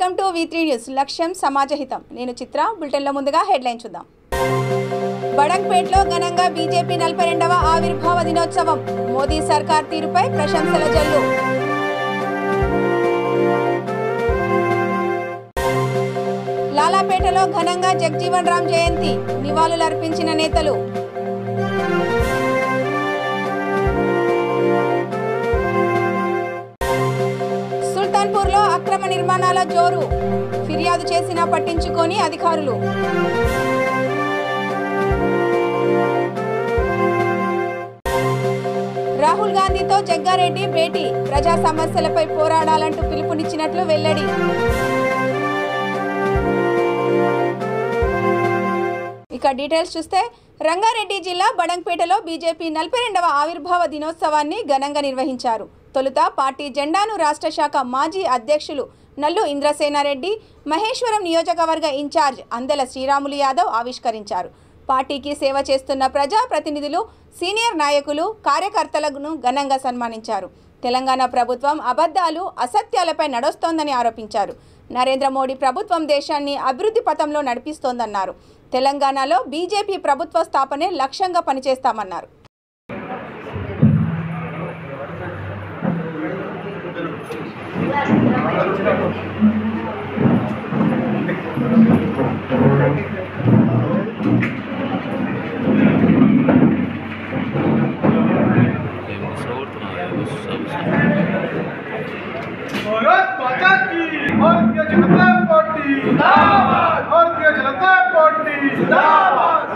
Welcome to V3 news లక్ష్యం సమాజహితం నేను చిత్ర బులెటిన్లో ముందుగా హెడ్లైన్ చూద్దాం బడంగ్పేటలో ఘనంగా బీజేపీ 42వ ఆవిర్భావ దినోత్సవం మోదీ సర్కార్ తీరుపై ప్రశంసల జల్లు లాలాపేటలో ఘనంగా జగజీవన్ రామ్ జయంతి నివాళులర్పించిన నేతలు సుల్తాన్పూర్లో అక్రమ నిర్మాణాల జోరు ఫిర్యాదు చేసినా పట్టించుకొని అధికారులు రాహుల్ గాంధీతో జగ్గారెడ్డి భేటీ ప్రజా సమస్యలపై పోరాడాలంటూ పిలుపునిచ్చినట్లు వెల్లడి ఇక డీటెయిల్స్ చూస్తే రంగారెడ్డి జిల్లా బడంగ్పేటలో బీజేపీ 42వ ఆవిర్భావ దినోత్సవాన్ని ఘనంగా నిర్వహించారు. తొలుత పార్టీ జెండాను రాష్ట్ర శాఖ మాజీ అధ్యక్షులు నల్లు ఇంద్రసేనారెడ్డి, మహేశ్వరం నియోజకవర్గ ఇన్ఛార్జ్ అందెల శ్రీరాములు యాదవ్ ఆవిష్కరించారు. పార్టీకి సేవ చేస్తున్న ప్రజాప్రతినిధులు, సీనియర్ నాయకులు, కార్యకర్తలను ఘనంగా సన్మానించారు. తెలంగాణ ప్రభుత్వం అబద్ధాలు, అసత్యాలపై నడుస్తోందని ఆరోపించారు. నరేంద్ర మోడీ ప్రభుత్వం దేశాన్ని అభివృద్ధి పథంలో నడిపిస్తోందన్నారు. తెలంగాణలో బీజేపీ ప్రభుత్వ స్థాపనే లక్ష్యంగా పనిచేస్తామన్నారు. भारतीय जनता पार्टी जिंदाबाद, भारतीय जनता पार्टी जिंदाबाद।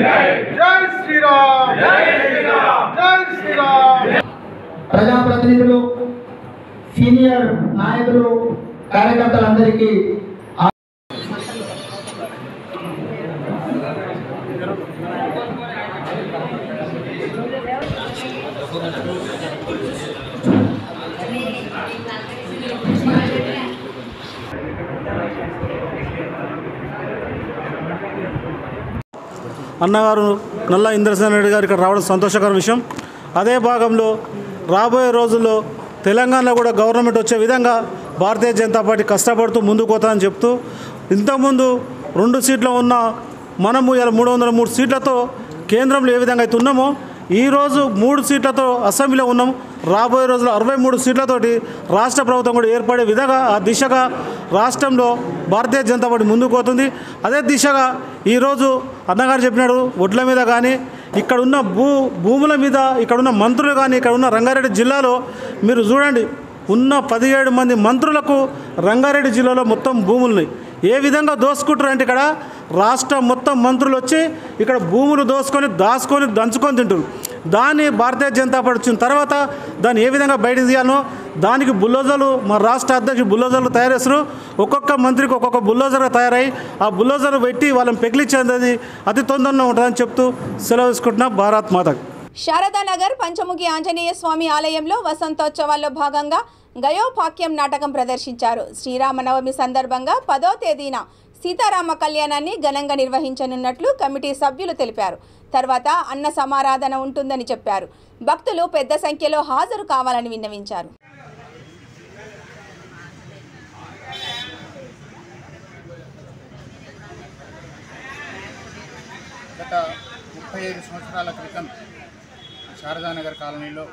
जय श्री राम, जय श्री राम, जय श्री राम। ప్రజాప్రతినిధులు, సీనియర్ నాయకులు, కార్యకర్తలందరికీ అన్నగారు నల్ల ఇంద్రసేనారెడ్డి గారు ఇక్కడ రావడం సంతోషకర విషయం. అదే భాగంలో రాబోయే రోజుల్లో తెలంగాణలో కూడా గవర్నమెంట్ వచ్చే విధంగా భారతీయ జనతా పార్టీ కష్టపడుతూ ముందుకు పోతామని చెప్తూ, ఇంతకుముందు 2 సీట్లు ఉన్న మనము ఇలా 303 సీట్లతో కేంద్రంలో ఏ విధంగా అయితే ఉన్నామో ఈరోజు 3 సీట్లతో అసెంబ్లీలో ఉన్నాం. రాబోయే రోజుల్లో 63 సీట్లతోటి రాష్ట్ర ప్రభుత్వం కూడా ఏర్పడే విధంగా ఆ దిశగా రాష్ట్రంలో భారతీయ జనతా పార్టీ ముందుకు పోతుంది. అదే దిశగా ఈరోజు అన్నగారు చెప్పినాడు, ఒడ్ల మీద కానీ ఇక్కడ ఉన్న భూముల మీద ఇక్కడున్న మంత్రులు కానీ ఇక్కడ ఉన్న రంగారెడ్డి జిల్లాలో మీరు చూడండి, ఉన్న 17 మంది మంత్రులకు రంగారెడ్డి జిల్లాలో మొత్తం భూములున్నాయి. ఏ విధంగా దోసుకుంటారు అంటే ఇక్కడ రాష్ట్రం మొత్తం మంత్రులు వచ్చి ఇక్కడ భూములు దోసుకొని దాచుకొని దంచుకొని తింటారు. దాన్ని భారతీయ జనతా పార్టీ వచ్చిన తర్వాత దాన్ని ఏ విధంగా బయటకు తీయాలో దానికి బుల్డోజర్లు మా రాష్ట్ర అధ్యక్షుడు బుల్డోజర్లు తయారు చేస్తారు. ఒక్కొక్క మంత్రికి ఒక్కొక్క బుల్డోజర్ తయారై ఆ బుల్డోజర్ పెట్టి వాళ్ళని పెకిలిచ్చేది అతి తొందరగా ఉంటుందని చెప్తూ సెలవు తీసుకుంటున్నా. భారత్ మాతకు. శారదానగర్ పంచముఖి ఆంజనేయ స్వామి ఆలయంలో వసంతోత్సవాల్లో భాగంగా గయోపాక్యం నాటకం ప్రదర్శించారు. శ్రీరామనవమి సందర్భంగా 10వ తేదీన సీతారామ కళ్యాణాన్ని ఘనంగా నిర్వహించనున్నట్లు కమిటీ సభ్యులు తెలిపారు. తర్వాత అన్న సమారాధన ఉంటుందని చెప్పారు. భక్తులు పెద్ద సంఖ్యలో హాజరు కావాలని విన్నవించారు. గత 35 సంవత్సరాల క్రితం శారదానగర్ కాలనీలో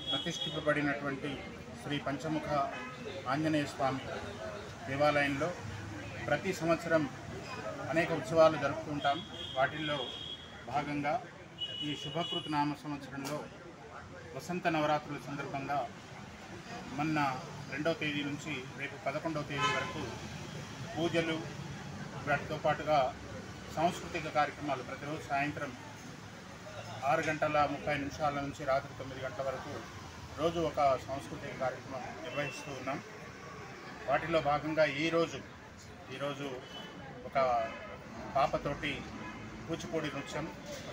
ప్రతిష్ఠింపబడినటువంటి శ్రీ పంచముఖ ఆంజనేయ స్వామి దేవాలయంలో ప్రతి సంవత్సరం అనేక ఉత్సవాలు జరుపుకుంటాం. వాటిల్లో భాగంగా ఈ శుభకృత నామ సంవత్సరంలో వసంత నవరాత్రుల సందర్భంగా మొన్న 2వ తేదీ నుంచి రేపు 11వ తేదీ వరకు పూజలు, వాటితో పాటుగా సాంస్కృతిక కార్యక్రమాలు ప్రతిరోజు సాయంత్రం 6:30 నుంచి రాత్రి 9 గంటల వరకు రోజు ఒక సాంస్కృతిక కార్యక్రమం నిర్వహిస్తూ ఉన్నాం. వాటిలో భాగంగా ఈరోజు ఒక పాపతోటి కూచిపూడి నృత్యం,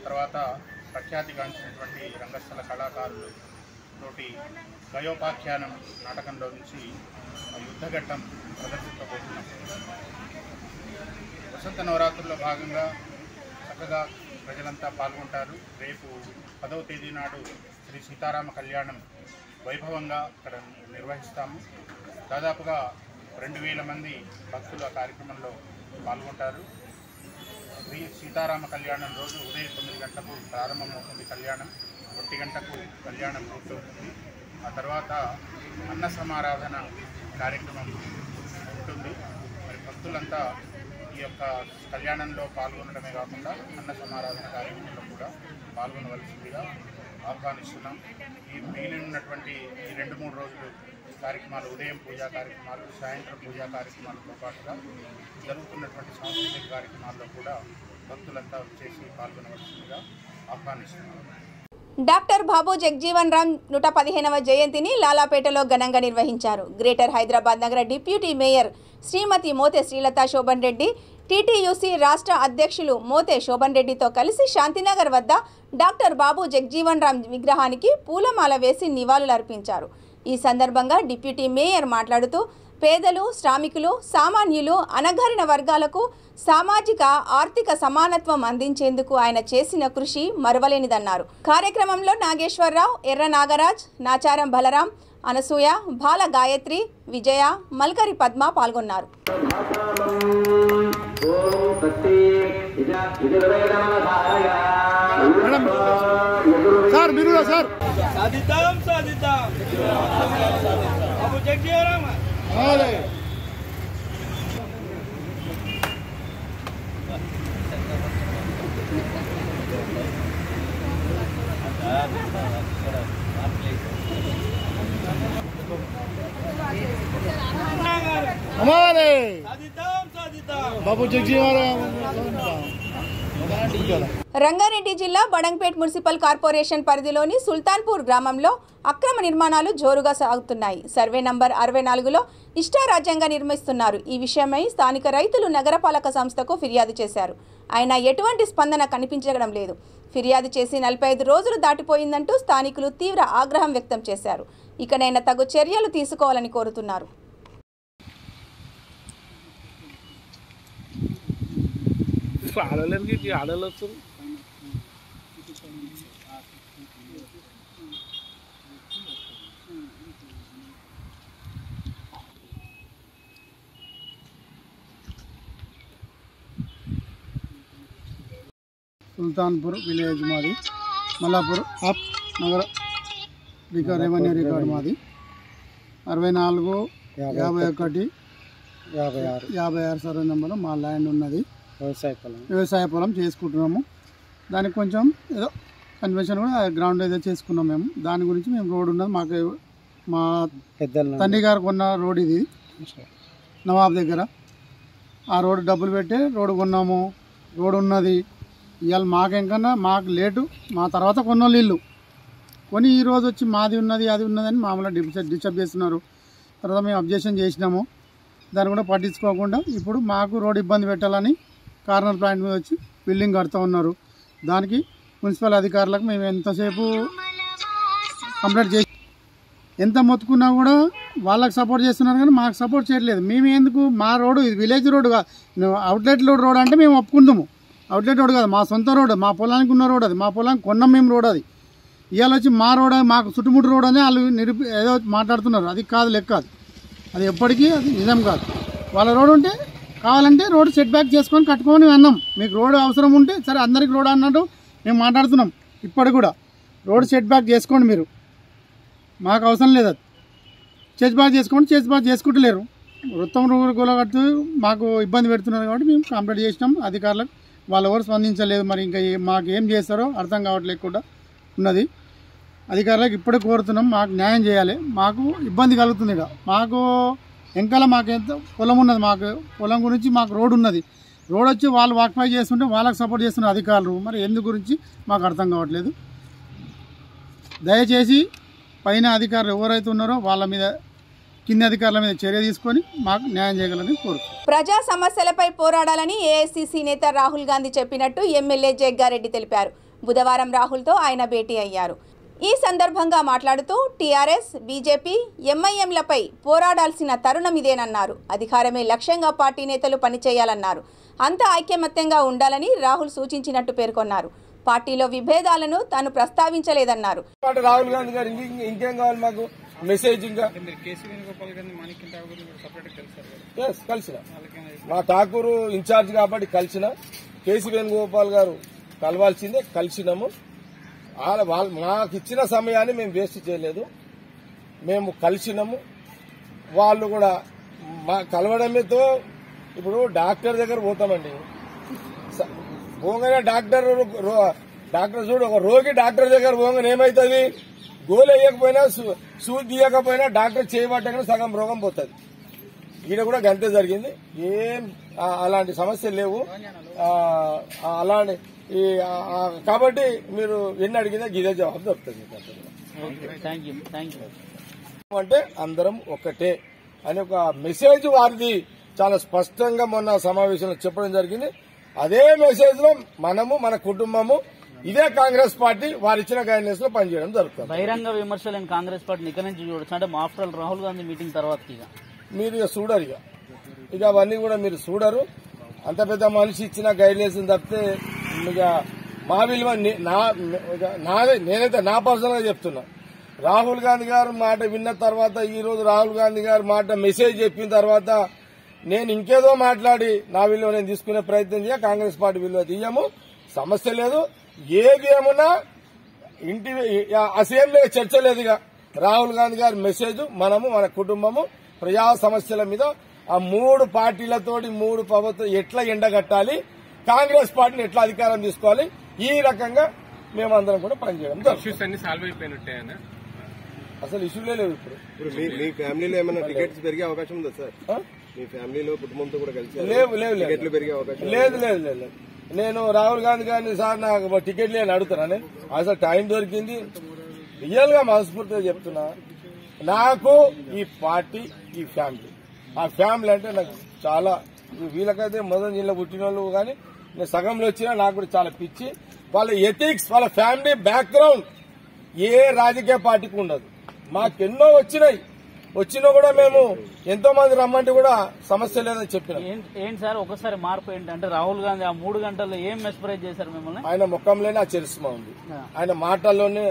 తర్వాత ప్రఖ్యాతిగాంచినటువంటి రంగస్థల కళాకారులు తోటి గయోపాఖ్యానం నాటకంలో నుంచి యుద్ధఘట్టం ప్రదర్శించబోతున్నాం. వసంత నవరాత్రుల్లో భాగంగా చక్కగా ప్రజలంతా పాల్గొంటారు. రేపు 10వ తేదీ నాడు శ్రీ సీతారామ కళ్యాణం వైభవంగా ఇక్కడ నిర్వహిస్తాము. దాదాపుగా 2000 మంది భక్తులు ఆ కార్యక్రమంలో పాల్గొంటారు. శ్రీ సీతారామ కళ్యాణం రోజు ఉదయం 9 గంటలకు ప్రారంభమవుతుంది కళ్యాణం. 1 గంటకు కళ్యాణం పూర్తవుతుంది. ఆ తర్వాత అన్న సమారాధన కార్యక్రమం ఉంటుంది. మరి భక్తులంతా ఈ యొక్క కళ్యాణంలో పాల్గొనడమే కాకుండా అన్న సమారాధన కార్యక్రమంలో కూడా పాల్గొనవలసిందిగా ఆహ్వానిస్తున్నాం. ఈ మిగిలినటువంటి ఈ 2-3 రోజులు కార్యక్రమాలు, ఉదయం పూజా కార్యక్రమాలు, సాయంత్రం పూజా కార్యక్రమాలతో పాటుగా జరుగుతున్నటువంటి సాంస్కృతిక కార్యక్రమాల్లో కూడా భక్తులంతా వచ్చేసి పాల్గొనవలసిందిగా ఆహ్వానిస్తున్నాం. డాక్టర్ బాబు జగ్జీవన్ రామ్ 115వ జయంతిని లాలాపేటలో ఘనంగా నిర్వహించారు. గ్రేటర్ హైదరాబాద్ నగర డిప్యూటీ మేయర్ శ్రీమతి మోతే శ్రీలతా శోభన్ రెడ్డి, టీటీయూసీ రాష్ట్ర అధ్యక్షులు మోతే శోభన్ రెడ్డితో కలిసి శాంతినగర్ వద్ద డాక్టర్ బాబు జగ్జీవన్ రామ్ విగ్రహానికి పూలమాల వేసి నివాళులర్పించారు. ఈ సందర్భంగా డిప్యూటీ మేయర్ మాట్లాడుతూ పేదలు, శ్రామికులు, సామాన్యులు, అణగారిన వర్గాలకు సామాజిక ఆర్థిక సమానత్వం అందించేందుకు ఆయన చేసిన కృషి మరువలేనిదన్నారు. కార్యక్రమంలో నాగేశ్వరరావు, ఎర్ర నాగరాజ్, నాచారం బలరాం, అనసూయ, బాల గాయత్రి, విజయ, మల్కరి పద్మ పాల్గొన్నారు. బాబు జగ్జీవన్ రంగారెడ్డి జిల్లా బడంగ్పేట్ మున్సిపల్ కార్పొరేషన్ పరిధిలోని సుల్తాన్పూర్ గ్రామంలో అక్రమ నిర్మాణాలు జోరుగా సాగుతున్నాయి. సర్వే నంబర్ 64లో ఇష్టారాజ్యంగా నిర్మిస్తున్నారు. ఈ విషయమై స్థానిక రైతులు నగరపాలక సంస్థకు ఫిర్యాదు చేశారు. అయినా ఎటువంటి స్పందన కనిపించడం లేదు. ఫిర్యాదు చేసి 45 రోజులు దాటిపోయిందంటూ స్థానికులు తీవ్ర ఆగ్రహం వ్యక్తం చేశారు. ఇకనైనా తగు చర్యలు తీసుకోవాలని కోరుతున్నారు. సుల్తాన్పూర్ విలేజ్ మాది, మల్లాపూర్ అప్ నగర రెవెన్యూ రికార్డు మాది. 64, 51, 56 సర్వే నెంబర్ మా ల్యాండ్ ఉన్నది. వ్యవసాయ పొలం చేసుకుంటున్నాము. దానికి కొంచెం ఏదో కన్వెన్షన్ కూడా గ్రౌండ్ ఏదో చేసుకున్నాం మేము. దాని గురించి మేము రోడ్ ఉన్నది, మాకు మా తండ్రి గారు కొన్న రోడ్ ఇది నవాబ్ దగ్గర. ఆ రోడ్డు డబ్బులు పెట్టి రోడ్డు కొన్నాము. రోడ్ ఉన్నది. ఇవాళ మాకెంకన్నా మాకు లేటు, మా తర్వాత కొన్నోళ్ళు ఇల్లు కొని ఈరోజు వచ్చి మాది ఉన్నది అది ఉన్నదని మామూలుగా డిస్టర్బ్ చేస్తున్నారు. తర్వాత మేము అబ్జెక్షన్ చేసినాము. దాన్ని కూడా పట్టించుకోకుండా ఇప్పుడు మాకు రోడ్ ఇబ్బంది పెట్టాలని కార్నర్ ప్లాంట్ మీద వచ్చి బిల్డింగ్ కడుతూ ఉన్నారు. దానికి మున్సిపల్ అధికారులకు మేము ఎంతసేపు కంప్లైంట్ చేసి ఎంత మొత్తుకున్నా కూడా వాళ్ళకి సపోర్ట్ చేస్తున్నారు, కానీ మాకు సపోర్ట్ చేయట్లేదు. మేము ఎందుకు, మా రోడ్డు ఇది విలేజ్ రోడ్డు కాదు, అవుట్లెట్ రోడ్ అంటే మేము ఒప్పుకుంటాము. అవుట్లెట్ రోడ్ కాదు, మా సొంత రోడ్, మా పొలానికి ఉన్న రోడ్ అది, మా పొలానికి కొన్నాం మేము రోడ్ అది. ఇవాళ వచ్చి మా రోడ్ మాకు చుట్టుముట్టు రోడ్ అని వాళ్ళు ఏదో మాట్లాడుతున్నారు. అది కాదు, లెక్క అది ఎప్పటికీ అది నిజం కాదు. వాళ్ళ రోడ్ ఉంటే కావాలంటే రోడ్ సెట్ బ్యాక్ చేసుకొని కట్టుకొని అన్నాం. మీకు రోడ్ అవసరం ఉంటే సరే అందరికి రోడ్ అన్నట్టు మేము మాట్లాడుతున్నాం. ఇప్పటికి కూడా రోడ్ సెట్ బ్యాక్ చేసుకోండి, మీరు మాకు అవసరం లేదు. అది సెట్ బ్యాక్ చేసుకోండి, సెట్ బ్యాక్ చేసుకుంటలేరు. వృత్తం రూగుల కడుతూ మాకు ఇబ్బంది పెడుతున్నారు కాబట్టి మేము కంప్లైంట్ చేసినాం అధికారులకు. వాళ్ళు ఎవరు స్పందించలేదు. మరి ఇంకా మాకు ఏం చేస్తారో అర్థం కావట్లేదు కూడా ఉన్నది. అధికారులకు ఇప్పుడే కోరుతున్నాం, మాకు న్యాయం చేయాలి. మాకు ఇబ్బంది కలుగుతుంది. ఇక మాకు వెంకాల మాకు ఎంత పొలం ఉన్నది, మాకు పొలం గురించి మాకు రోడ్ ఉన్నది. రోడ్ వచ్చి వాళ్ళు వాక్ఫై చేస్తుంటే వాళ్ళకి సపోర్ట్ చేస్తున్నారు అధికారులు. మరి ఎందు గురించి మాకు అర్థం కావట్లేదు. దయచేసి పైన అధికారులు ఎవరైతే ఉన్నారో వాళ్ళ మీద కింది అధికారుల మీద చర్య తీసుకొని మాకు న్యాయం చేయగలని కోరుతున్నాం. ప్రజా సమస్యలపై పోరాడాలని ఏఐసీసీ నేత రాహుల్ గాంధీ చెప్పినట్టు ఎమ్మెల్యే జగ్గారెడ్డి తెలిపారు. బుధవారం రాహుల్తో ఆయన భేటీ అయ్యారు. ఈ సందర్భంగా మాట్లాడుతూ టీఆర్ఎస్, బీజేపీ, ఎంఐఎంలపై పోరాడాల్సిన తరుణం ఇదేనన్నారు. అధికారమే లక్ష్యంగా పార్టీ నేతలు పనిచేయాలన్నారు. అంతా ఐకమత్యంగా ఉండాలని రాహుల్ సూచించినట్టు పేర్కొన్నారు. పార్టీలో విభేదాలను తాను ప్రస్తావించలేదన్నారు. రాహుల్ గాంధీ గారు ఇంకేం కావాలి మాకు మెసేజ్ ఇంకా కలిసిన మా ఠాకూరు ఇన్ఛార్జ్ కాబట్టి కలిసిన కేసీ వేణుగోపాల్ గారు కలవాల్సిందే, కలిసినాము. మాకు ఇచ్చిన సమయాన్ని మేము వేస్ట్ చేయలేదు, మేము కలిసినాము. వాళ్ళు కూడా మా కలవడమేతో ఇప్పుడు డాక్టర్ దగ్గర పోతామండి, పోగానే డాక్టర్ చూడు, ఒక రోగి డాక్టర్ దగ్గర పోగానే ఏమవుతుంది, గోలు వేయకపోయినా సూది తీయకపోయినా డాక్టర్ చేయబట్టగానే సగం రోగం పోతుంది. ఈడ కూడా గంతే జరిగింది. ఏం అలాంటి సమస్యలు లేవు. అలాంటి కాబట్టి మీరు ఎన్ని అడిగినా గిదే జవాబు దొరుకుతుంది. అంటే అందరం ఒక్కటే అని ఒక మెసేజ్ వారిది చాలా స్పష్టంగా మొన్న సమావేశంలో చెప్పడం జరిగింది. అదే మెసేజ్ లో మనము, మన కుటుంబము, ఇదే కాంగ్రెస్ పార్టీ వారిచ్చిన గైడెన్స్ లో పనిచేయడం జరుగుతుంది. బహిరంగ విమర్శలు కాంగ్రెస్ పార్టీని ఇక్కడ నుంచి చూడొచ్చు అంటే ఆఫ్టర్ రాహుల్ గాంధీ మీటింగ్ తర్వాత మీరు చూడరు, ఇక అవన్నీ కూడా మీరు చూడరు. అంత పెద్ద మనిషి ఇచ్చిన గైడ్లైన్స్ తప్పితే ఇక మా విలువ నేనైతే నా పర్సనల్ గా చెప్తున్నా. రాహుల్ గాంధీ గారు మాట విన్న తర్వాత, ఈ రోజు రాహుల్ గాంధీ గారు మాట మెసేజ్ చెప్పిన తర్వాత నేను ఇంకేదో మాట్లాడి నా విలువ నేను తీసుకునే ప్రయత్నం చేయ, కాంగ్రెస్ పార్టీ విలువ తీయము. సమస్య లేదు, ఏది ఏమున్నా ఇంటి అసెంబ్లీలో చర్చ లేదుగా. రాహుల్ గాంధీ గారి మెసేజ్ మనము, మన కుటుంబము, ప్రజా సమస్యల మీద ఆ మూడు పార్టీలతోటి మూడు ప్రభుత్వం ఎట్లా ఎండగట్టాలి, కాంగ్రెస్ పార్టీని ఎట్లా అధికారం తీసుకోవాలి, ఈ రకంగా మేమందరం కూడా పనిచేయడం. అసలు ఇష్యూలే లేవు. ఇప్పుడు మీ ఫ్యామిలీలో ఏమైనా టికెట్స్ పెరిగే అవకాశం ఉందా సార్? మీ ఫ్యామిలీలో కుటుంబంతో కూడా కలిసి లేవు పెరిగే అవకాశం లేదు. నేను రాహుల్ గాంధీ గారిని సార్ నాకు టికెట్ లేని అడుగుతానని అసలు టైం దొరికింది. రియల్ గా మనస్ఫూర్తిగా చెప్తున్నా, నాకు ఈ పార్టీ, ఈ ఫ్యామిలీ, ఆ ఫ్యామిలీ అంటే నాకు చాలా, వీళ్ళకైతే మొదటి జిల్లా పుట్టిన వాళ్ళు కానీ నేను సగంలో వచ్చినా నాకు కూడా చాలా పిచ్చి. వాళ్ళ ఎథిక్స్, వాళ్ళ ఫ్యామిలీ బ్యాక్గ్రౌండ్ ఏ రాజకీయ పార్టీకి ఉండదు. మాకెన్నో వచ్చినా కూడా మేము ఎంతో మంది రమ్మంటే కూడా సమస్య లేదని చెప్పినాం. ఏంటి సార్ ఒకసారి మార్పు ఏంటంటే రాహుల్ గాంధీ ఆ 3 గంటల్లో ఏం మెస్పరైజ్ చేశారు మిమ్మల్ని? ఆయన ముఖంలోనే ఆ చరిస్మా ఉంది, ఆయన మాటల్లోనే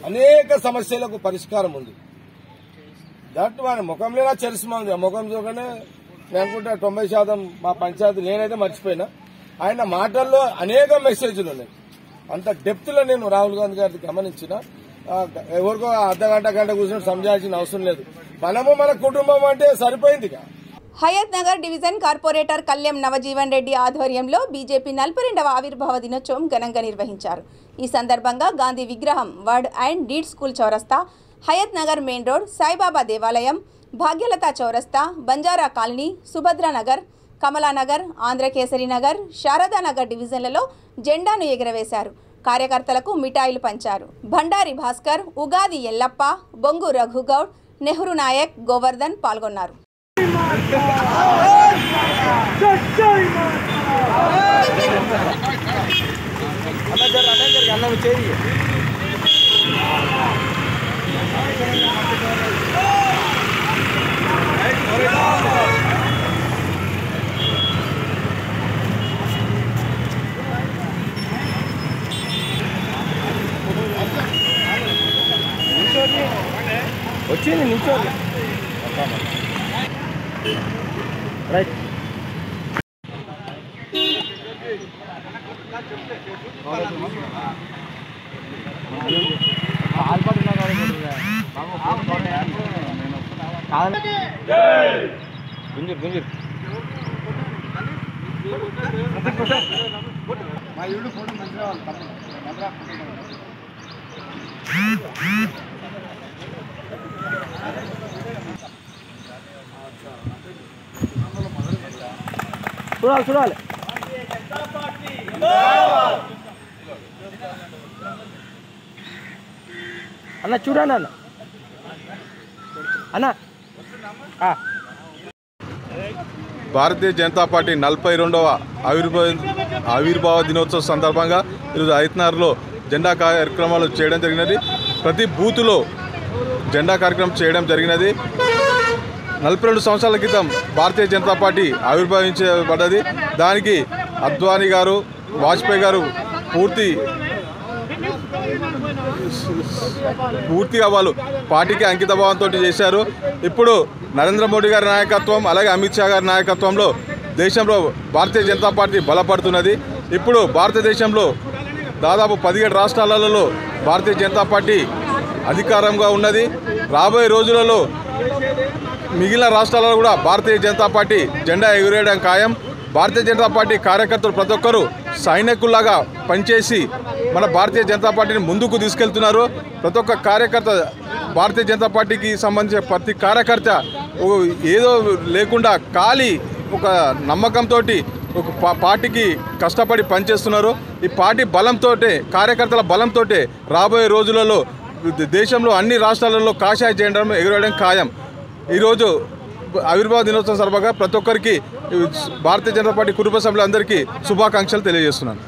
అనేక సమస్యలకు పరిష్కారం ఉంది. దట్ ఆయన ముఖంలోనే ఆ చరిస్మా ఉంది. ఆ ముఖం చూడగానే నేను అనుకుంటా 90% మా పంచాయతీ నేనైతే మర్చిపోయినా. ఆయన మాటల్లో అనేక మెసేజ్లు ఉన్నాయి. అంత డెప్త్ లో నేను రాహుల్ గాంధీ గారిని గమనించిన. ఎవరికో గంట కూర్చొని సంజాల్సిన అవసరం లేదు. మనము, మన కుటుంబం అంటే సరిపోయింది. హయత్ నగర్ డివిజన్ కార్పొరేటర్ కళ్యాణ్ నవజీవన్ రెడ్డి ఆధ్వర్యంలో బీజేపీ 42వ ఆవిర్భావ దినోత్సవం ఘనంగా నిర్వహించారు. ఈ సందర్భంగా గాంధీ విగ్రహం, వర్డ్ అండ్ డీడ్ స్కూల్ చౌరస్తా, హయత్ నగర్ మెయిన్ రోడ్, సాయిబాబా దేవాలయం, భాగ్యలత చౌరస్తా, బంజారా కాలనీ, సుభద్రానగర్, కమలానగర్, ఆంధ్రకేసరి నగర్, శారదానగర్ డివిజన్లలో జెండాను ఎగురవేశారు. కార్యకర్తలకు మిఠాయిలు పంచారు. భండారి భాస్కర్, ఉగాది ఎల్లప్ప, బొంగు రఘుగౌడ్, నెహ్రూ నాయక్, గోవర్ధన్ పాల్గొన్నారు. వచ్చింది నిల్చోండి. రైట్. మా ఇల్లు ఫోటో మంచిగా చూడాలి. అన్న చూడండి అన్న. భారతీయ జనతా పార్టీ 42వ ఆవిర్భావ దినోత్సవ సందర్భంగా ఈరోజు హైత్నగర్లో జెండా కార్యక్రమాలు చేయడం జరిగినది. ప్రతి బూతులో జెండా కార్యక్రమం చేయడం జరిగినది. 42 సంవత్సరాల క్రితం భారతీయ జనతా పార్టీ ఆవిర్భవించబడ్డది. దానికి అద్వానీ గారు, వాజ్పేయి గారు పూర్తిగా వాళ్ళు పార్టీకి అంకితభావంతో చేశారు. ఇప్పుడు నరేంద్ర మోడీ గారి నాయకత్వం, అలాగే అమిత్ షా గారి నాయకత్వంలో దేశంలో భారతీయ జనతా పార్టీ బలపడుతున్నది. ఇప్పుడు భారతదేశంలో దాదాపు 17 రాష్ట్రాలలో భారతీయ జనతా పార్టీ అధికారంగా ఉన్నది. రాబోయే రోజులలో మిగిలిన రాష్ట్రాలలో కూడా భారతీయ జనతా పార్టీ జెండా ఎగురేయడం ఖాయం. భారతీయ జనతా పార్టీ కార్యకర్తలు ప్రతి ఒక్కరూ సైనికుల్లాగా పనిచేసి మన భారతీయ జనతా పార్టీని ముందుకు తీసుకెళ్తున్నారు. ప్రతి ఒక్క కార్యకర్త భారతీయ జనతా పార్టీకి సంబంధించిన ప్రతి కార్యకర్త ఏదో లేకుండా ఖాళీ ఒక నమ్మకంతో ఒక పార్టీకి కష్టపడి పనిచేస్తున్నారు. ఈ పార్టీ బలంతో, కార్యకర్తల బలంతో రాబోయే రోజులలో దేశంలో అన్ని రాష్ట్రాలలో కాషాయ జెండా ఎగురవేయడం ఖాయం. ఈరోజు ఆవిర్భావ దినోత్సవం సందర్భంగా ప్రతి ఒక్కరికి భారతీయ జనతా పార్టీ కుటుంబ సభ్యులందరికీ శుభాకాంక్షలు తెలియజేస్తున్నాను.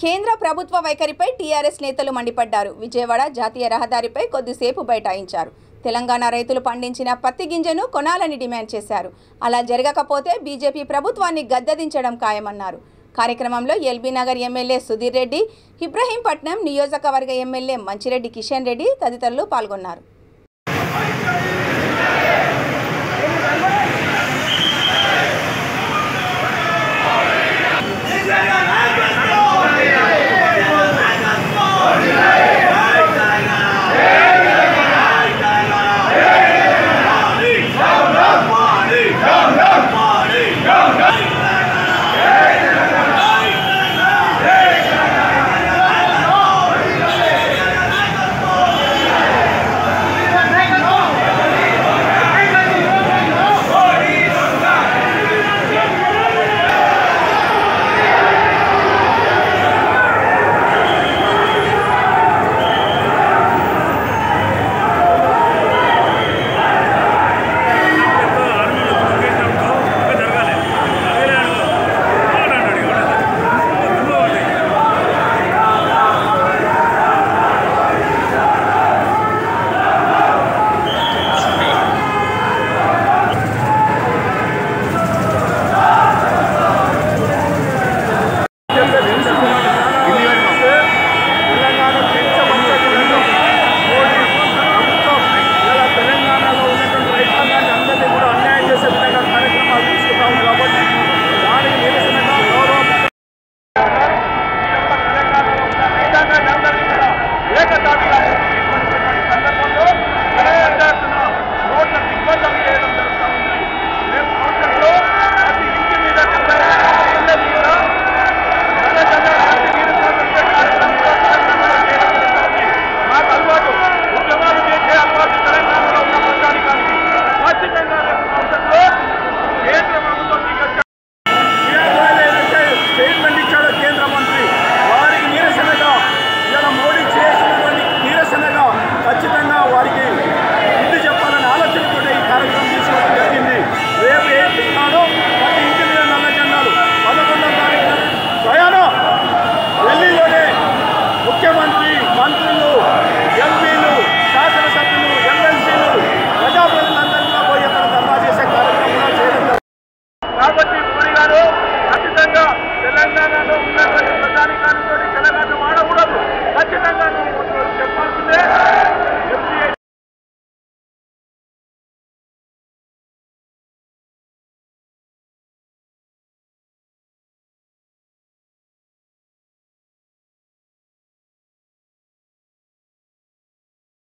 కేంద్ర ప్రభుత్వ వైఖరిపై టీఆర్ఎస్ నేతలు మండిపడ్డారు. విజయవాడ జాతీయ రహదారిపై కొద్దిసేపు బైఠాయించారు. తెలంగాణ రైతులు పండించిన పత్తి గింజను కొనాలని డిమాండ్ చేశారు. అలా జరగకపోతే బీజేపీ ప్రభుత్వాన్ని గద్దెదించడం ఖాయమన్నారు. కార్యక్రమంలో ఎల్బీ నగర్ ఎమ్మెల్యే సుధీర్ రెడ్డి, ఇబ్రహీంపట్నం నియోజకవర్గ ఎమ్మెల్యే మంచిరెడ్డి కిషన్ రెడ్డి తదితరులు పాల్గొన్నారు.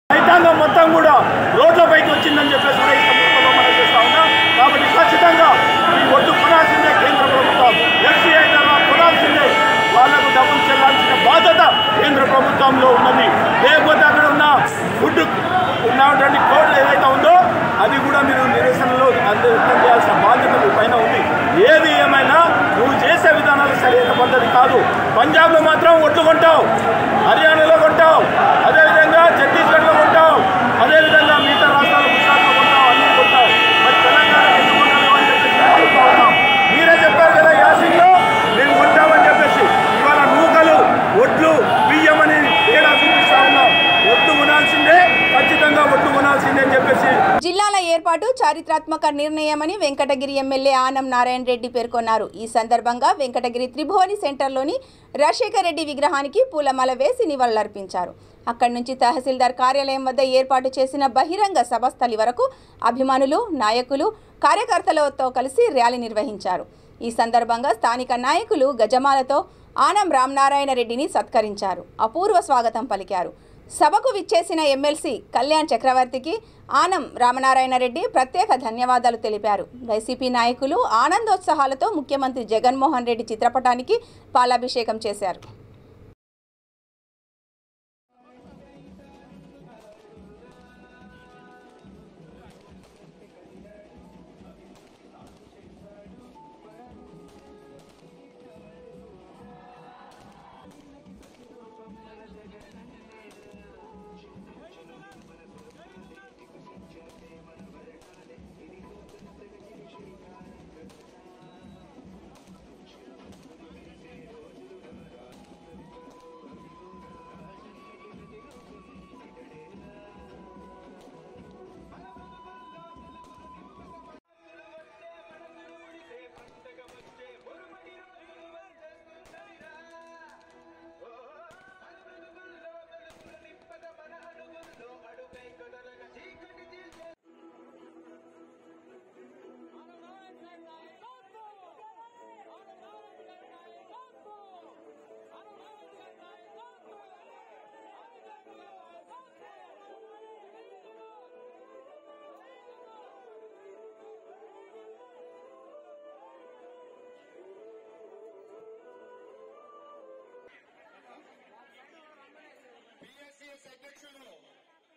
రైతాంగం మొత్తం కూడా రోడ్లపైకి వచ్చిందని చెప్పేసి కూడా ఈ సందర్భంలో మనం చేస్తా ఉన్నాం. కాబట్టి ఖచ్చితంగా ఈ ఒడ్డు కొనాల్సిందే కేంద్ర ప్రభుత్వం, ఎఫ్సీఐ ద్వారా కొనాల్సిందే. వాళ్లకు డబ్బులు చెల్లాల్సిన బాధ్యత కేంద్ర ప్రభుత్వంలో ఉన్నది. లేకపోతే అక్కడ ఉన్న ఫుడ్ ఉన్నటువంటి కోడ్ ఏదైతే ఉందో అది కూడా మీరు నిరసనలో వ్యక్తం చేయాల్సిన బాధ్యత మీ పైన ఉంది. ఏది ఏమైనా నువ్వు చేసే విధానాలు సరైన పద్ధతి కాదు. పంజాబ్లో మాత్రం ఒడ్లు కొంటావు, హర్యానాలో కొంటావు, అదేవిధంగా ఛత్తీస్గఢ్లో కొంటావు, అదేవిధంగా మిగతా రాష్ట్రాల్లో గుజరాత్లో కొంటావు. చారిత్రాత్మక నిర్ణయమని వెంకటగిరి ఎమ్మెల్యే ఆనం నారాయణ రెడ్డి పేర్కొన్నారు. ఈ సందర్భంగా వెంకటగిరి త్రిభువని సెంటర్లోని రాజశేఖర్ రెడ్డి విగ్రహానికి పూలమాల వేసి నివాళులర్పించారు. అక్కడి నుంచి తహసీల్దార్ కార్యాలయం వద్ద ఏర్పాటు చేసిన బహిరంగ సభస్థలి వరకు అభిమానులు, నాయకులు, కార్యకర్తలతో కలిసి ర్యాలీ నిర్వహించారు. ఈ సందర్భంగా స్థానిక నాయకులు గజమాలతో ఆనం రామనారాయణ రెడ్డిని సత్కరించారు. అపూర్వ స్వాగతం పలికారు. సభకు విచ్చేసిన ఎమ్మెల్సీ కళ్యాణ్ చక్రవర్తికి ఆనం రామనారాయణ రెడ్డి ప్రత్యేక ధన్యవాదాలు తెలిపారు. వైసీపీ నాయకులు ఆనందోత్సాహాలతో ముఖ్యమంత్రి జగన్మోహన్ రెడ్డి చిత్రపటానికి పాలాభిషేకం చేశారు.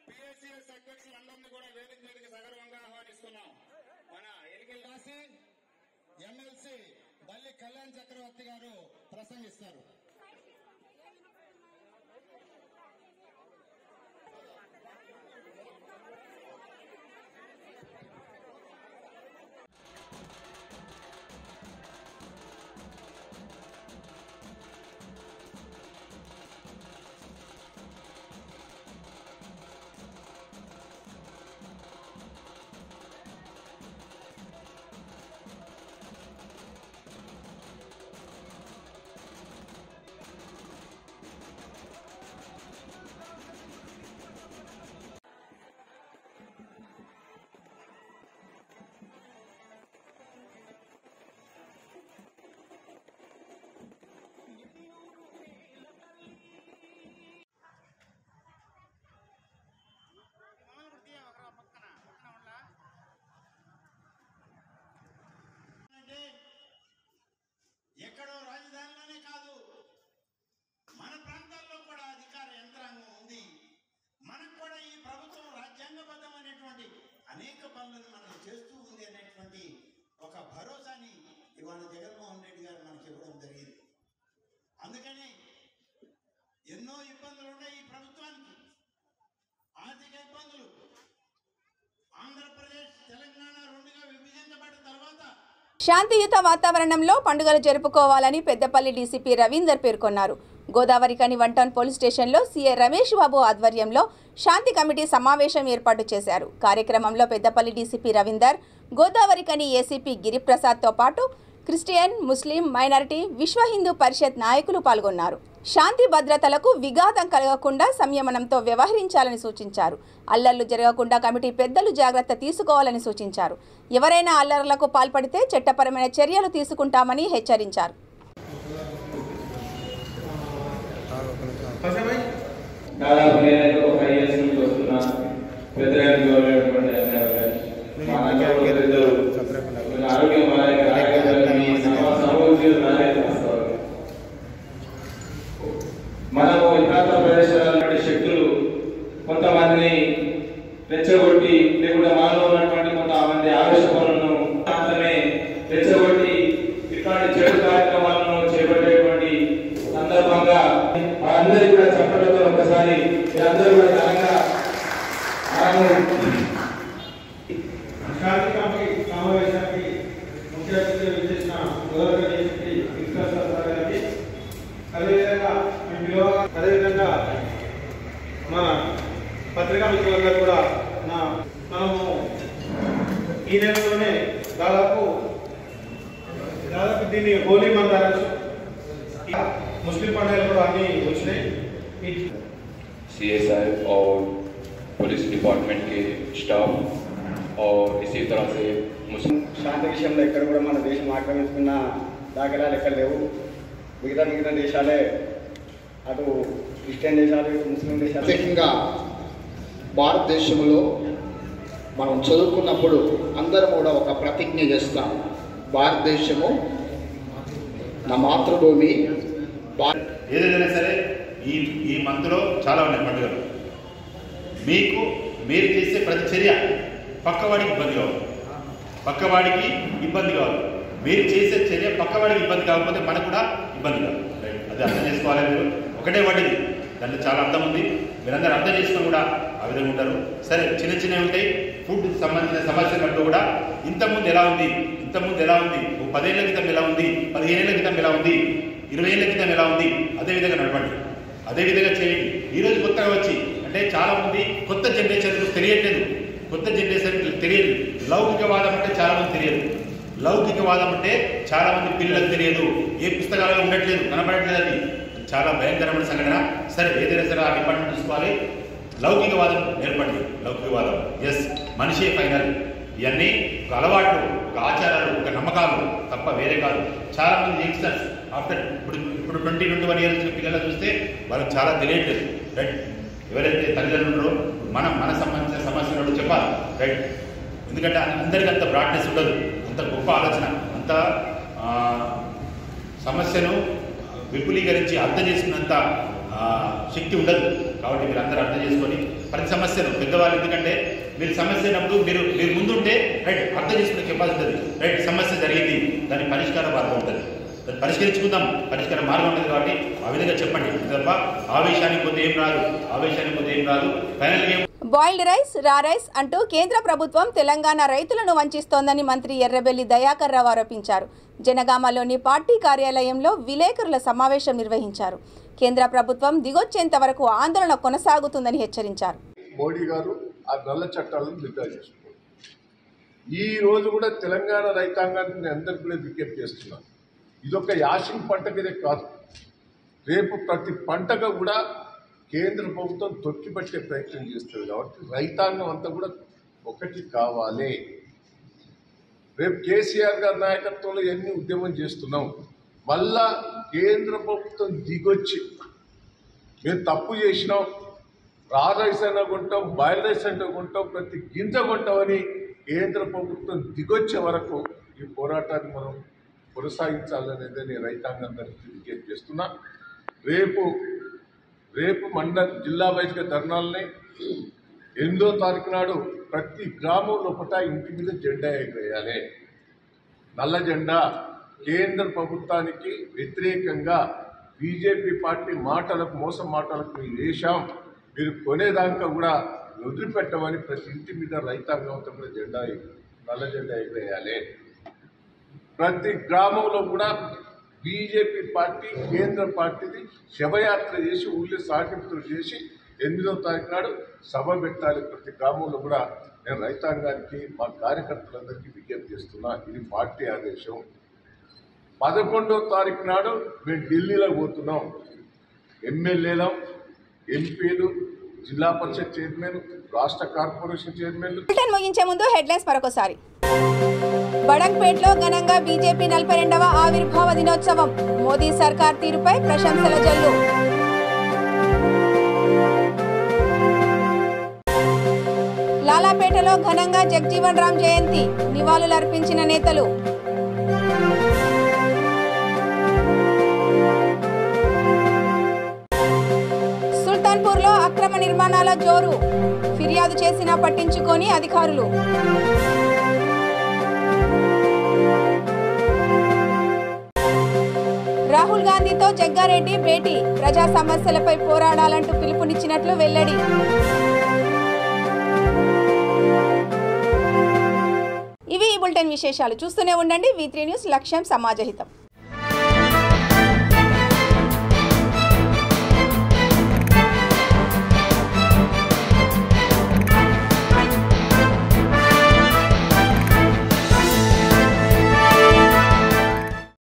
పిఎస్సిఎస్ అధ్యక్షులందరినీ కూడా వేదిక మీదకి సగర్వంగా ఆహ్వానిస్తున్నాం. మన ఎలికల్ రాసి ఎమ్మెల్సీ బల్లి కళ్యాణ్ చక్రవర్తి గారు ప్రసంగిస్తారు. ఎక్కడో రాజధానిలోనే కాదు, మన ప్రాంతాల్లో కూడా అధికార యంత్రాంగం ఉంది. మనకు కూడా ఈ ప్రభుత్వం రాజ్యాంగబద్ధమైనటువంటి అనేక పనులను మనం చేస్తూ ఉంది అనేటువంటి ఒక భరోసాని ఇవాళ జగన్మోహన్ రెడ్డి గారు మనకి ఇవ్వడం జరిగింది. అందుకని ఎన్నో ఇబ్బందులు ఉన్నాయి ఈ ప్రభుత్వానికి. ఆర్థిక ఇబ్బందులు, ఆంధ్రప్రదేశ్ తెలంగాణ రెండుగా విభజించబడిన తర్వాత శాంతియుత వాతావరణంలో పండుగలు జరుపుకోవాలని పెద్దపల్లి డీసీపీ రవీందర్ పేర్కొన్నారు. గోదావరికని 1 టౌన్ పోలీస్ స్టేషన్లో సీఐ రమేష్ బాబు ఆధ్వర్యంలో శాంతి కమిటీ సమావేశం ఏర్పాటు చేశారు. కార్యక్రమంలో పెద్దపల్లి డీసీపీ రవీందర్, గోదావరికని ఏసీపీ గిరిప్రసాద్తో పాటు క్రిస్టియన్, ముస్లిం, మైనారిటీ, విశ్వ హిందూ పరిషత్ నాయకులు పాల్గొన్నారు. శాంతి భద్రతలకు విఘాతం కలగకుండా సంయమనంతో వ్యవహరించాలని సూచించారు. అల్లర్లు జరగకుండా కమిటీ పెద్దలు జాగ్రత్త తీసుకోవాలని సూచించారు. ఎవరైనా అల్లర్లకు పాల్పడితే చట్టపరమైన చర్యలు తీసుకుంటామని హెచ్చరించారు. దాదాపు నేనైతే ఒక 5 years నుంచి వస్తున్నా. పెద్దగారికి ఆరోగ్యం మనము ఈ ప్రాంత ప్రదేశాల శక్తులు కొంతమందిని రెచ్చగొట్టి లేకుండా మనలో ఉన్నటువంటి కొంతమంది ఆవేశపరులను మాత్రమే రెచ్చగొట్టి ఇట్లాంటి చెడు కార్యక్రమాలను చేపట్టేటువంటి సందర్భంగా అందరూ కూడా చప్పట్లతో ఒకసారి అందరూ కూడా ఘనంగా శాంతి కమిటీ సమావేశానికి ముఖ్య అతిథిగా విచ్చేసిన అదేవిధంగా మన పత్రికా మిత్రులందరూ కూడా మనము ఈ ఈ నెలలోనే దాదాపు దీన్ని హోలీ మంత్ అనొచ్చు. ముస్లిం పండుగలు కూడా అన్నీ వచ్చినాయి. CSI और पुलिस डिपार्टमेंट के स्टाफ और इसी तरह से मुस्लिम శాంతి విషయంలో ఎక్కడ కూడా మన దేశం ఆక్రమించుకున్న దాఖలాలు ఎక్కడ లేవు. మిగతా దేశాలే అటు క్రిస్టియన్ దేశాలు ఇటు ముస్లిం దేశాలు ప్రత్యేకంగా భారతదేశంలో మనం చదువుకున్నప్పుడు అందరం కూడా ఒక ప్రతిజ్ఞ చేస్తాం. భారతదేశము నా మాతృభూమి. ఏదైనా సరే ఈ మంత్లో చాలా ఉన్నాయి పండుగలు. మీరు చేసే ప్రతి చర్య పక్కవాడికి ఇబ్బంది కావాలి, పక్కవాడికి ఇబ్బంది కావాలి. మీరు చేసే చర్య పక్కవాడికి ఇబ్బంది కాకపోతే మనకు కూడా ఇబ్బంది కాదు. అది అర్థం చేసుకోవాలి. మీరు ఒకటే వాటిది, దాంట్లో చాలా అర్థం ఉంది. మీరందరూ అర్థం చేసుకొని కూడా ఆ విధంగా ఉంటారు. సరే, చిన్న చిన్నవి ఉంటాయి. ఫుడ్ సంబంధించిన సమస్యలప్పుడు కూడా ఇంతకుముందు ఎలా ఉంది, 10 ఏళ్ల క్రితం ఎలా ఉంది, 15 ఏళ్ల క్రితం ఎలా ఉంది, 20 ఏళ్ల క్రితం ఎలా ఉంది, అదేవిధంగా నడపండి, అదేవిధంగా చేయండి. ఈరోజు కొత్తగా వచ్చి అంటే చాలామంది కొత్త జనరేషన్ తెలియట్లేదు, కొత్త జనరేషన్ తెలియదు. లౌకికవాదం అంటే చాలామంది తెలియదు, లౌకికవాదం అంటే చాలామంది పిల్లలకు తెలియదు, ఏ పుస్తకాలలో ఉండట్లేదు, కనపడట్లేదు. అది చాలా భయంకరమైన సంఘటన. సరే, ఏదైనా సరే ఆ డిపార్ట్మెంట్ చూసుకోవాలి. లౌకికవాదం నేర్పండి. లౌకికవాదం మనిషే ఫైనల్. ఇవన్నీ ఒక అలవాట్లు, ఒక ఆచారాలు, ఒక నమ్మకాలు తప్ప వేరే కాదు. చాలామంది యంగ్స్టర్స్ ఆఫ్టర్ ఇప్పుడు 20-21 ఇయర్స్ పిల్లలు చూస్తే వాళ్ళకి చాలా తెలియట్లేదు. రైట్, ఎవరైతే తల్లిదండ్రులు మన సంబంధించిన సమస్యలు చెప్పాలి. రైట్, ఎందుకంటే అందరికీ అంత బ్రాడ్నెస్ ఉండదు, అంత గొప్ప ఆలోచన, అంత సమస్యను విపులీకరించి అర్థం చేసుకున్నంత శక్తి ఉండదు. కాబట్టి మీరు అందరూ అర్థం చేసుకొని ప్రతి సమస్యను పెద్దవాళ్ళు, ఎందుకంటే మీరు సమస్య అయినప్పుడు మీరు ముందుంటే రైట్ అర్థం చేసుకునే కెపాసిటీ ఉంటుంది. రైట్, సమస్య జరిగింది, దాని పరిష్కార మార్గం ఉంటుంది, దాన్ని పరిష్కరించుకుందాం, పరిష్కార మార్గం ఉంటుంది. కాబట్టి ఆ విధంగా చెప్పండి తప్ప ఆవేశానికి పోతే ఏం రాదు. ఫైనల్గా బాయిల్డ్ రైస్, రా రైస్ అంటూ కేంద్ర ప్రభుత్వం తెలంగాణ రైతులను వంచిస్తోందని మంత్రి ఎర్రబెల్లి దయాకర్ రావు ఆరోపించారు. జనగామలోని పార్టీ కార్యాలయంలో విలేకరుల సమావేశం నిర్వహించారు. కేంద్ర ప్రభుత్వం దిగొచ్చేంత వరకు ఆందోళన కొనసాగుతుందని హెచ్చరించారు. మోడీ గారు ఆ నల్ల చట్టాలను విత్డ్రా చేసుకున్నారు. ఈ రోజు కూడా తెలంగాణ రైతాంగాన్ని అందరికీ కూడా విజ్ఞప్తి చేస్తున్నారు. ఇదొక యాసింగ్ పంటకిదే కాదు, రేపు ప్రతి పంటగా కూడా కేంద్ర ప్రభుత్వం తొక్కిపట్టే ప్రయత్నం చేస్తుంది. కాబట్టి రైతాంగం అంతా కూడా ఒకటి కావాలి. రేపు కేసీఆర్ గారి నాయకత్వంలో ఎన్ని ఉద్యమం చేస్తున్నాం, మళ్ళా కేంద్ర ప్రభుత్వం దిగొచ్చి మేము తప్పు చేసినాం, రా రైస్ అయినా కొంటాం, బాయిల్ రైస్ అంటే కొంటాం, ప్రతి గింజ కొంటామని కేంద్ర ప్రభుత్వం దిగొచ్చే వరకు ఈ పోరాటాన్ని మనం కొనసాగించాలనేది నేను రైతాంగానికి విజ్ఞప్తి చేస్తున్నా. రేపు మండల జిల్లా వైద్య ధర్నాలని 8వ తారీఖు నాడు ప్రతి గ్రామం లోపల ఇంటి మీద జెండా ఎగరేయాలి. నల్ల జెండా కేంద్ర ప్రభుత్వానికి వ్యతిరేకంగా బీజేపీ పార్టీ మోసం మాటలకు మీరు వేశాం, మీరు కొనేదాకా కూడా వదిలిపెట్టమని ప్రతి ఇంటి మీద రైతాంగంతో కూడా నల్ల జెండా ఎగరేయాలి. ప్రతి గ్రామంలో కూడా బీజేపీ పార్టీ కేంద్ర పార్టీని శవయాత్ర చేసి ఊళ్ళో సాటింపులు చేసి 8వ తారీఖు నాడు సభ పెట్టాలి. ప్రతి గ్రామంలో కూడా నేను రైతాంగానికి మా కార్యకర్తలందరికీ విజ్ఞప్తి చేస్తున్నా. ఇది పార్టీ ఆదేశం. 11వ తారీఖు నాడు మేము ఢిల్లీలో పోతున్నాం. ఎమ్మెల్యేలు, ఎంపీలు, జిల్లా పరిషత్ చైర్మన్, రాష్ట్ర కార్పొరేషన్ చైర్మన్లు. ముగించే ముందు హెడ్లైన్స్ మరొకసారి. బడంగ్పేటలో ఘనంగా బీజేపీ 42వ ఆవిర్భావ దినోత్సవం. మోదీ సర్కార్ తీరుపై ప్రశంసల జల్లు. లాలాపేటలో ఘనంగా జగ్జీవన్ రామ్ జయంతి. నివాళులర్పించిన నేతలు. సుల్తాన్పూర్లో అక్రమ నిర్మాణాల జోరు. ఫిర్యాదు చేసినా పట్టించుకోని అధికారులు. రాహుల్ గాంధీతో జగ్గారెడ్డి భేటీ. ప్రజా సమస్యలపై పోరాడాలంటూ పిలుపునిచ్చినట్లు వెల్లడి. ఇవి ఈ బులెటిన్ విశేషాలు. చూస్తూనే ఉండండి V3 న్యూస్. లక్ష్యం సమాజహితం.